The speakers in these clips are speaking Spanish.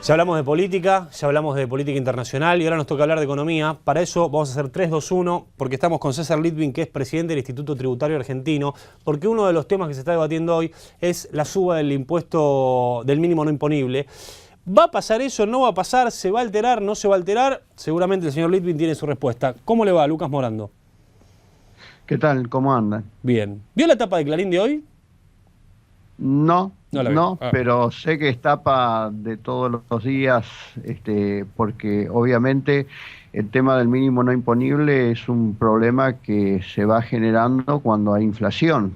Ya hablamos de política, ya hablamos de política internacional y ahora nos toca hablar de economía. Para eso vamos a hacer 3, 2, 1, porque estamos con César Litvin, que es presidente del Instituto Tributario Argentino, porque uno de los temas que se está debatiendo hoy es la suba del impuesto del mínimo no imponible. ¿Va a pasar eso? ¿No va a pasar? ¿Se va a alterar? ¿No se va a alterar? Seguramente el señor Litvin tiene su respuesta. ¿Cómo le va, Lucas Morando? ¿Qué tal? ¿Cómo andan? Bien. ¿Vio la tapa de Clarín de hoy? No, No, pero sé que es tapa de todos los días, porque obviamente el tema del mínimo no imponible es un problema que se va generando cuando hay inflación.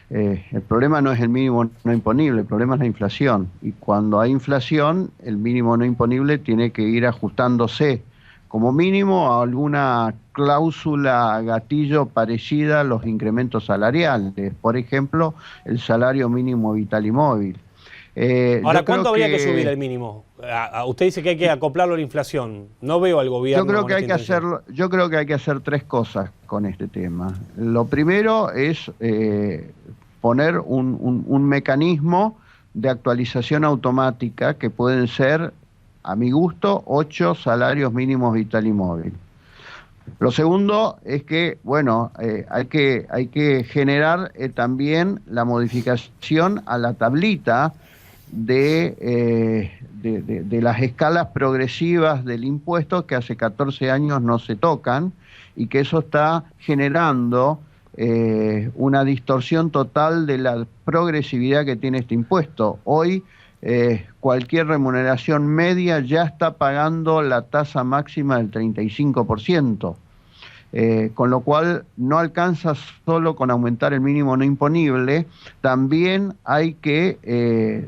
El problema no es el mínimo no imponible, el problema es la inflación. Y cuando hay inflación, el mínimo no imponible tiene que ir ajustándose, como mínimo a alguna cláusula gatillo parecida a los incrementos salariales, por ejemplo, el salario mínimo vital y móvil. Ahora, ¿cuánto habría que subir el mínimo? Usted dice que hay que acoplarlo a la inflación. No veo al gobierno. Yo creo que hay que hacerlo. Yo creo que hay que hacer 3 cosas con este tema. Lo primero es poner un mecanismo de actualización automática que pueden ser, a mi gusto, 8 salarios mínimos vital y móvil. Lo segundo es que, bueno, hay que generar también la modificación a la tablita de las escalas progresivas del impuesto que hace 14 años no se tocan y que eso está generando una distorsión total de la progresividad que tiene este impuesto. Hoy cualquier remuneración media ya está pagando la tasa máxima del 35%, con lo cual no alcanza solo con aumentar el mínimo no imponible, también hay que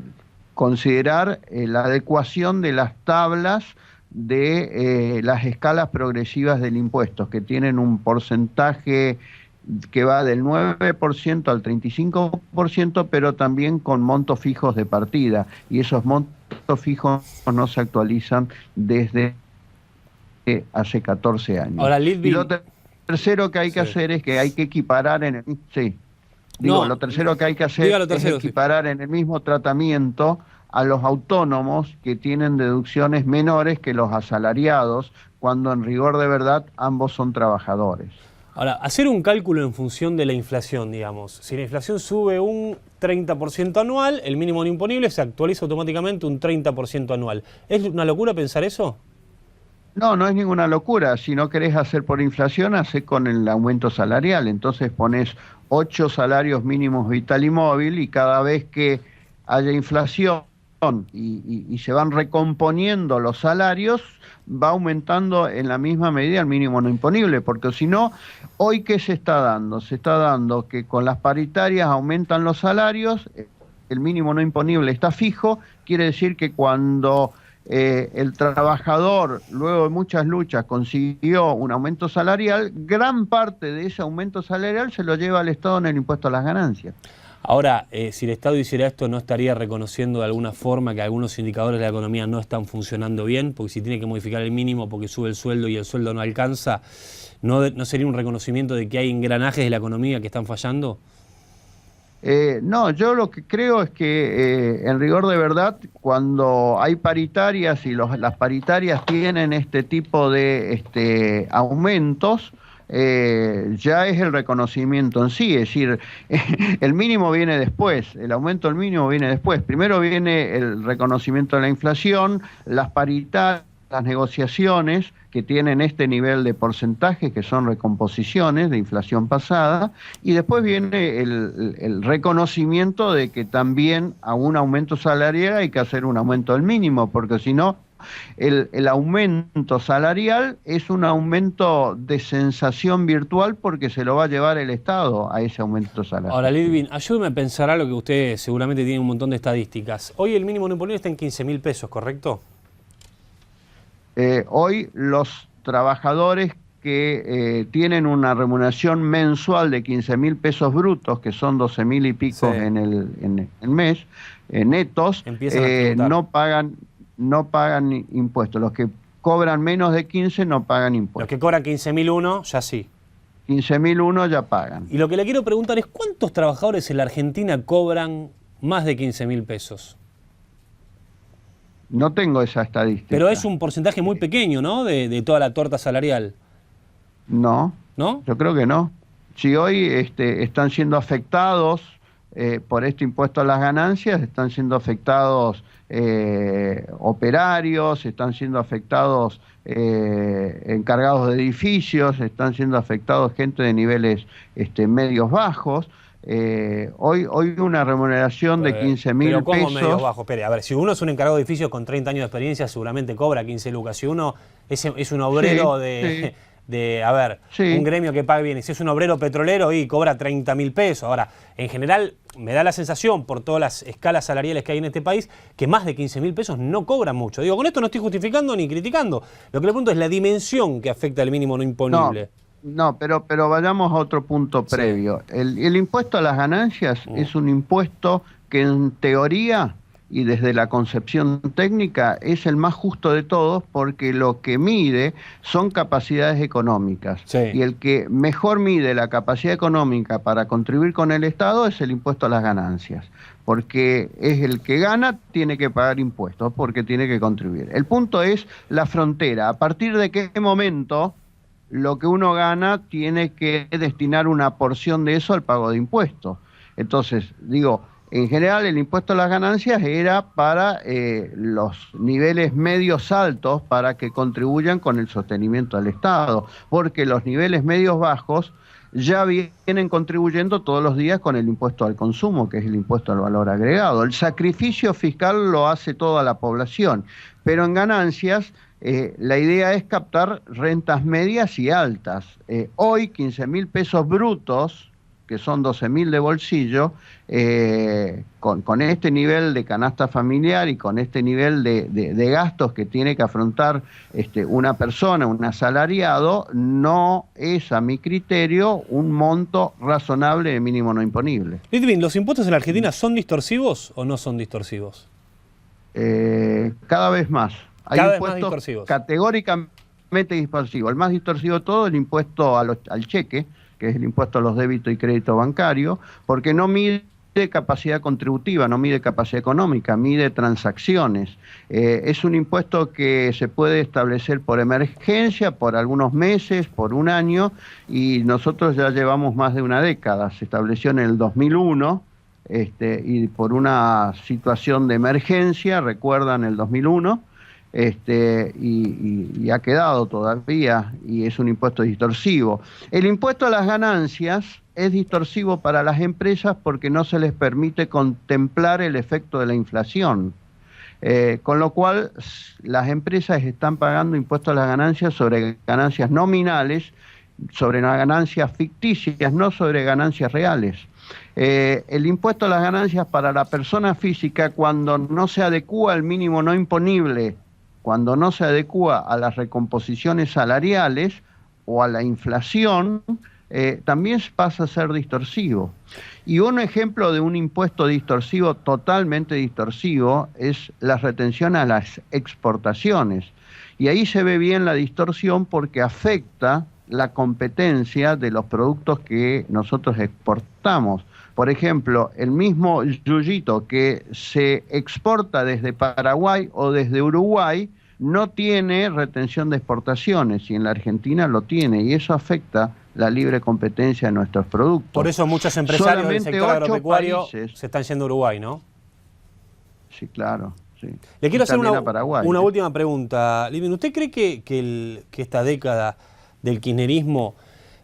considerar la adecuación de las tablas de las escalas progresivas del impuesto, que tienen un porcentaje que va del 9% al 35%, pero también con montos fijos de partida, y esos montos fijos no se actualizan desde hace 14 años. Ahora, Litvin, y lo tercero que hay que hacer es que hay que equiparar en el... Sí. Lo tercero que hay que hacer es equiparar en el mismo tratamiento a los autónomos que tienen deducciones menores que los asalariados, cuando en rigor de verdad ambos son trabajadores. Ahora, hacer un cálculo en función de la inflación, digamos. Si la inflación sube un 30% anual, el mínimo no imponible se actualiza automáticamente un 30% anual. ¿Es una locura pensar eso? No, no es ninguna locura. Si no querés hacer por inflación, hacé con el aumento salarial. Entonces pones 8 salarios mínimos vital y móvil y cada vez que haya inflación y se van recomponiendo los salarios, va aumentando en la misma medida el mínimo no imponible, porque si no, hoy ¿qué se está dando? Se está dando que con las paritarias aumentan los salarios, el mínimo no imponible está fijo, quiere decir que cuando el trabajador, luego de muchas luchas, consiguió un aumento salarial, gran parte de ese aumento salarial se lo lleva al Estado en el impuesto a las ganancias. Ahora, si el Estado hiciera esto, ¿no estaría reconociendo de alguna forma que algunos indicadores de la economía no están funcionando bien? Porque si tiene que modificar el mínimo porque sube el sueldo y el sueldo no alcanza, ¿no sería un reconocimiento de que hay engranajes de la economía que están fallando? No, yo lo que creo es que en rigor de verdad, cuando hay paritarias y las paritarias tienen este tipo de aumentos, ya es el reconocimiento en sí, es decir, el mínimo viene después, el aumento del mínimo viene después. Primero viene el reconocimiento de la inflación, las paritarias, las negociaciones que tienen este nivel de porcentaje, que son recomposiciones de inflación pasada, y después viene el reconocimiento de que también a un aumento salarial hay que hacer un aumento del mínimo, porque si no, el aumento salarial es un aumento de sensación virtual porque se lo va a llevar el Estado a ese aumento salarial. Ahora, Litvin, ayúdeme a pensar algo que usted seguramente tiene un montón de estadísticas. Hoy el mínimo no imponible está en 15.000 pesos, ¿correcto? Hoy los trabajadores que tienen una remuneración mensual de 15.000 pesos brutos, que son 12.000 y pico en el mes, netos, no pagan impuestos. Los que cobran menos de 15 no pagan impuestos. Los que cobran 15.001 ya sí. 15.001 ya pagan. Y lo que le quiero preguntar es, ¿cuántos trabajadores en la Argentina cobran más de 15.000 pesos? No tengo esa estadística. Pero es un porcentaje muy pequeño, ¿no? De toda la torta salarial. No, ¿No? yo creo que no. Si hoy están siendo afectados por este impuesto a las ganancias, están siendo afectados operarios, están siendo afectados encargados de edificios, están siendo afectados gente de niveles medios bajos. Hoy una remuneración de 15.000 ¿cómo pesos. medios bajos? Espere, a ver, si uno es un encargado de edificio con 30 años de experiencia, seguramente cobra 15 lucas. Si uno es un obrero Sí. un gremio que pague bien, y si es un obrero petrolero y cobra 30.000 pesos. Ahora, en general, me da la sensación, por todas las escalas salariales que hay en este país, que más de 15.000 pesos no cobran mucho. Digo, con esto no estoy justificando ni criticando. Lo que le pregunto es la dimensión que afecta al mínimo no imponible. No, pero vayamos a otro punto previo. El impuesto a las ganancias es un impuesto que en teoría y desde la concepción técnica es el más justo de todos, porque lo que mide son capacidades económicas. Sí. Y el que mejor mide la capacidad económica para contribuir con el Estado es el impuesto a las ganancias, porque es el que gana, tiene que pagar impuestos, porque tiene que contribuir. El punto es la frontera. A partir de qué momento lo que uno gana tiene que destinar una porción de eso al pago de impuestos. Entonces, digo, en general el impuesto a las ganancias era para los niveles medios altos, para que contribuyan con el sostenimiento del Estado, porque los niveles medios bajos ya vienen contribuyendo todos los días con el impuesto al consumo, que es el impuesto al valor agregado. El sacrificio fiscal lo hace toda la población, pero en ganancias la idea es captar rentas medias y altas. Hoy 15.000 pesos brutos, que son 12.000 de bolsillo, con este nivel de canasta familiar y con este nivel de gastos que tiene que afrontar una persona, un asalariado, no es, a mi criterio, un monto razonable de mínimo no imponible. Litvin, ¿los impuestos en la Argentina son distorsivos o no son distorsivos? Cada vez más. Hay Cada vez más impuestos distorsivos. categóricamente distorsivos. El más distorsivo de todo es el impuesto al cheque, que es el impuesto a los débitos y crédito bancario, porque no mide capacidad contributiva, no mide capacidad económica, mide transacciones. Es un impuesto que se puede establecer por emergencia, por algunos meses, por un año, y nosotros ya llevamos más de una década. Se estableció en el 2001, y por una situación de emergencia, recuerdan el 2001, y ha quedado todavía, y es un impuesto distorsivo. El impuesto a las ganancias es distorsivo para las empresas porque no se les permite contemplar el efecto de la inflación, con lo cual las empresas están pagando impuesto a las ganancias sobre ganancias nominales, sobre ganancias ficticias, no sobre ganancias reales. El impuesto a las ganancias para la persona física, cuando no se adecúa al mínimo no imponible, cuando no se adecúa a las recomposiciones salariales o a la inflación, también pasa a ser distorsivo. Y un ejemplo de un impuesto distorsivo, totalmente distorsivo, es la retención a las exportaciones. Y ahí se ve bien la distorsión porque afecta la competencia de los productos que nosotros exportamos. Por ejemplo, el mismo yuyito que se exporta desde Paraguay o desde Uruguay no tiene retención de exportaciones, y en la Argentina lo tiene, y eso afecta la libre competencia de nuestros productos. Por eso muchos empresarios Solamente del sector 8 agropecuario países. se están yendo a Uruguay, ¿no? Sí, claro. Sí. Le quiero Y hacer también a Paraguay, una última pregunta. Litvin, ¿usted cree que esta década del kirchnerismo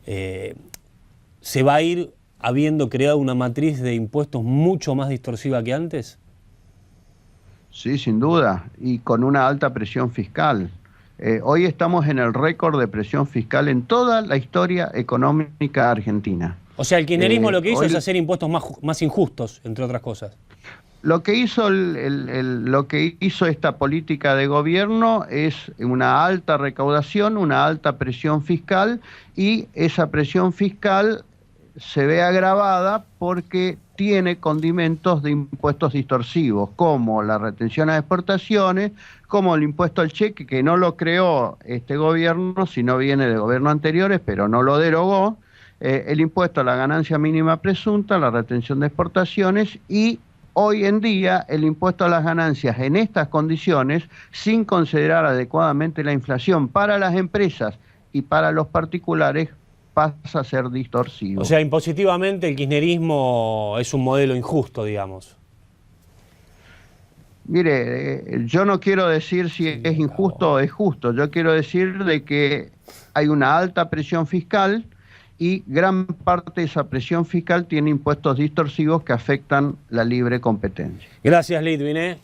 se va a ir habiendo creado una matriz de impuestos mucho más distorsiva que antes? Sí, sin duda, y con una alta presión fiscal. Hoy estamos en el récord de presión fiscal en toda la historia económica argentina. O sea, el kirchnerismo lo que hizo hoy es hacer impuestos más injustos, entre otras cosas. Lo que hizo lo que hizo esta política de gobierno es una alta recaudación, una alta presión fiscal, y esa presión fiscal se ve agravada porque tiene condimentos de impuestos distorsivos, como la retención a exportaciones, como el impuesto al cheque, que no lo creó este gobierno, sino viene de gobiernos anteriores, pero no lo derogó, el impuesto a la ganancia mínima presunta, la retención de exportaciones y hoy en día el impuesto a las ganancias en estas condiciones, sin considerar adecuadamente la inflación para las empresas y para los particulares, pasa a ser distorsivo. O sea, impositivamente el kirchnerismo es un modelo injusto, digamos. Mire, yo no quiero decir si es injusto o es justo, yo quiero decir de que hay una alta presión fiscal y gran parte de esa presión fiscal tiene impuestos distorsivos que afectan la libre competencia. Gracias, Litvin.